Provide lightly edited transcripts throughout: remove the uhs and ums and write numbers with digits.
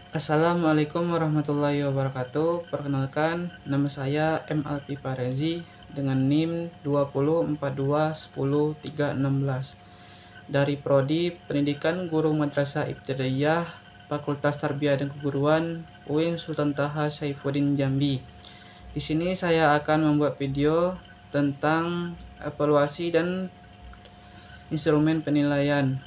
Assalamualaikum warahmatullahi wabarakatuh. Perkenalkan, nama saya M. Alfi Parezi dengan NIM 2042101316 dari Prodi Pendidikan Guru Madrasah Ibtidaiyah Fakultas Tarbiyah dan Keguruan UIN Sultan Taha Saifuddin Jambi. Di sini saya akan membuat video tentang evaluasi dan instrumen penilaian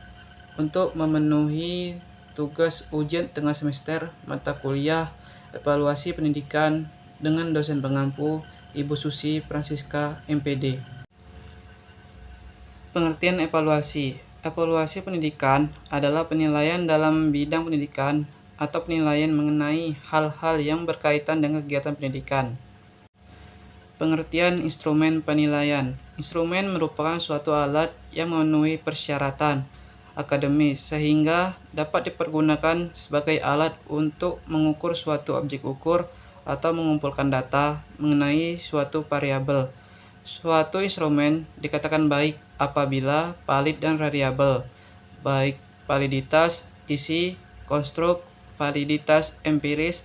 untuk memenuhi tugas ujian tengah semester mata kuliah evaluasi pendidikan dengan dosen pengampu Ibu Susi Francisca MPD. Pengertian evaluasi. Evaluasi pendidikan adalah penilaian dalam bidang pendidikan atau penilaian mengenai hal-hal yang berkaitan dengan kegiatan pendidikan. Pengertian instrumen penilaian. Instrumen merupakan suatu alat yang memenuhi persyaratan akademis sehingga dapat dipergunakan sebagai alat untuk mengukur suatu objek ukur atau mengumpulkan data mengenai suatu variabel. Suatu instrumen dikatakan baik apabila valid dan variabel, baik validitas, isi, konstruk, validitas empiris,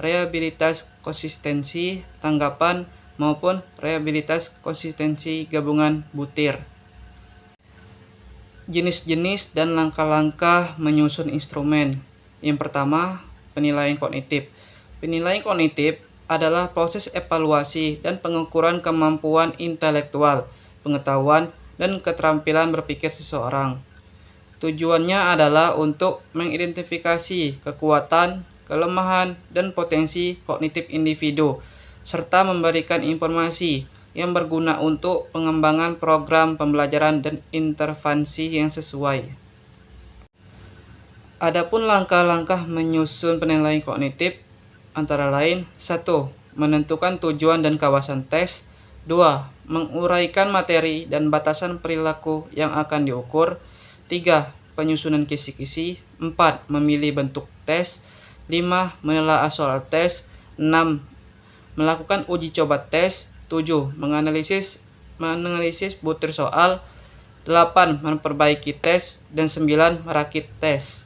reliabilitas konsistensi, tanggapan, maupun reliabilitas konsistensi gabungan butir. Jenis-jenis dan langkah-langkah menyusun instrumen. Yang pertama, penilaian kognitif. Penilaian kognitif adalah proses evaluasi dan pengukuran kemampuan intelektual, pengetahuan, dan keterampilan berpikir seseorang. Tujuannya adalah untuk mengidentifikasi kekuatan, kelemahan, dan potensi kognitif individu, serta memberikan informasi yang berguna untuk pengembangan program pembelajaran dan intervensi yang sesuai. Adapun langkah-langkah menyusun penilaian kognitif antara lain: 1. Menentukan tujuan dan kawasan tes. 2. Menguraikan materi dan batasan perilaku yang akan diukur. 3. Penyusunan kisi-kisi. 4. Memilih bentuk tes. 5. Menelaah soal tes. 6. Melakukan uji coba tes. 7. Menganalisis butir soal. 8. Memperbaiki tes. Dan 9. Merakit tes.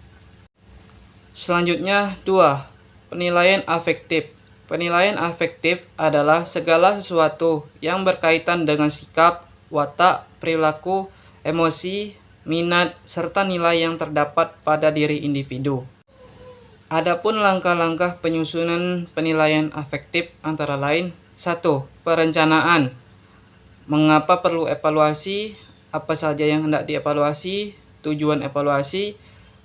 Selanjutnya, 2. Penilaian afektif. Penilaian afektif adalah segala sesuatu yang berkaitan dengan sikap, watak, perilaku, emosi, minat, serta nilai yang terdapat pada diri individu. Adapun langkah-langkah penyusunan penilaian afektif antara lain: 1. Perencanaan. Mengapa perlu evaluasi? Apa saja yang hendak dievaluasi? Tujuan evaluasi.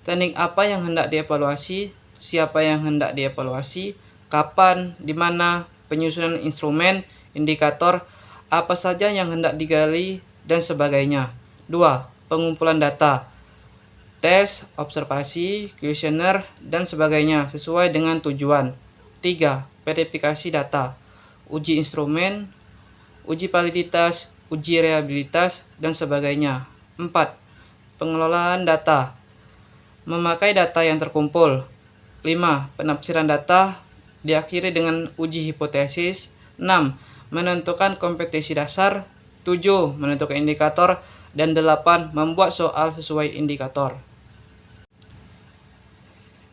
Teknik apa yang hendak dievaluasi? Siapa yang hendak dievaluasi? Kapan? Di mana? Penyusunan instrumen, indikator, apa saja yang hendak digali, dan sebagainya. 2. Pengumpulan data. Tes, observasi, kuesioner, dan sebagainya sesuai dengan tujuan. 3. Verifikasi data. Uji instrumen, uji validitas, uji reliabilitas, dan sebagainya. 4. Pengelolaan data. Memakai data yang terkumpul. 5. Penafsiran data, diakhiri dengan uji hipotesis. 6. Menentukan kompetensi dasar. 7. Menentukan indikator. Dan 8. Membuat soal sesuai indikator.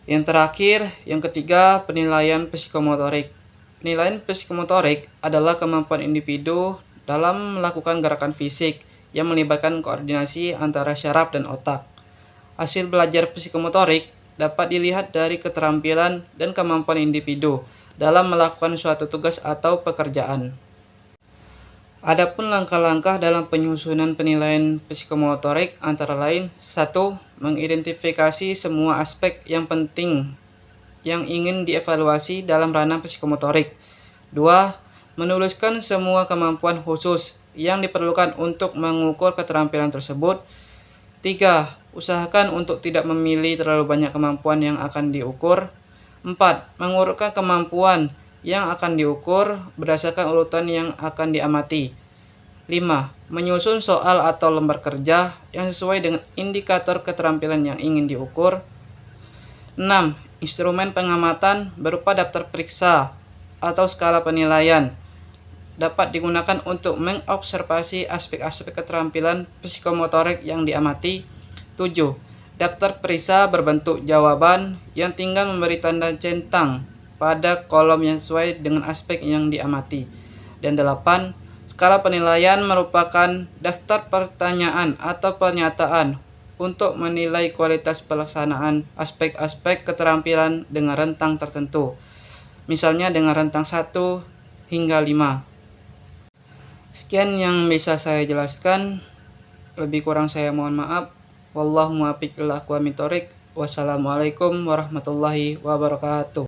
Yang terakhir, yang ketiga, penilaian psikomotorik. Penilaian psikomotorik adalah kemampuan individu dalam melakukan gerakan fisik yang melibatkan koordinasi antara syaraf dan otak. Hasil belajar psikomotorik dapat dilihat dari keterampilan dan kemampuan individu dalam melakukan suatu tugas atau pekerjaan. Adapun langkah-langkah dalam penyusunan penilaian psikomotorik antara lain: 1. Mengidentifikasi semua aspek yang penting yang ingin dievaluasi dalam ranah psikomotorik. 2. Menuliskan semua kemampuan khusus yang diperlukan untuk mengukur keterampilan tersebut. 3. Usahakan untuk tidak memilih terlalu banyak kemampuan yang akan diukur. 4. Mengurutkan kemampuan yang akan diukur berdasarkan urutan yang akan diamati. 5. Menyusun soal atau lembar kerja yang sesuai dengan indikator keterampilan yang ingin diukur. 6. Instrumen pengamatan berupa daftar periksa atau skala penilaian dapat digunakan untuk mengobservasi aspek-aspek keterampilan psikomotorik yang diamati. 7. Daftar periksa berbentuk jawaban yang tinggal memberi tanda centang pada kolom yang sesuai dengan aspek yang diamati. Dan 8. Skala penilaian merupakan daftar pertanyaan atau pernyataan untuk menilai kualitas pelaksanaan aspek-aspek keterampilan dengan rentang tertentu. Misalnya dengan rentang 1 hingga 5. Sekian yang bisa saya jelaskan. Lebih kurang saya mohon maaf. Wallahu muwaffiq ila aqwamit thoriq. Wassalamualaikum warahmatullahi wabarakatuh.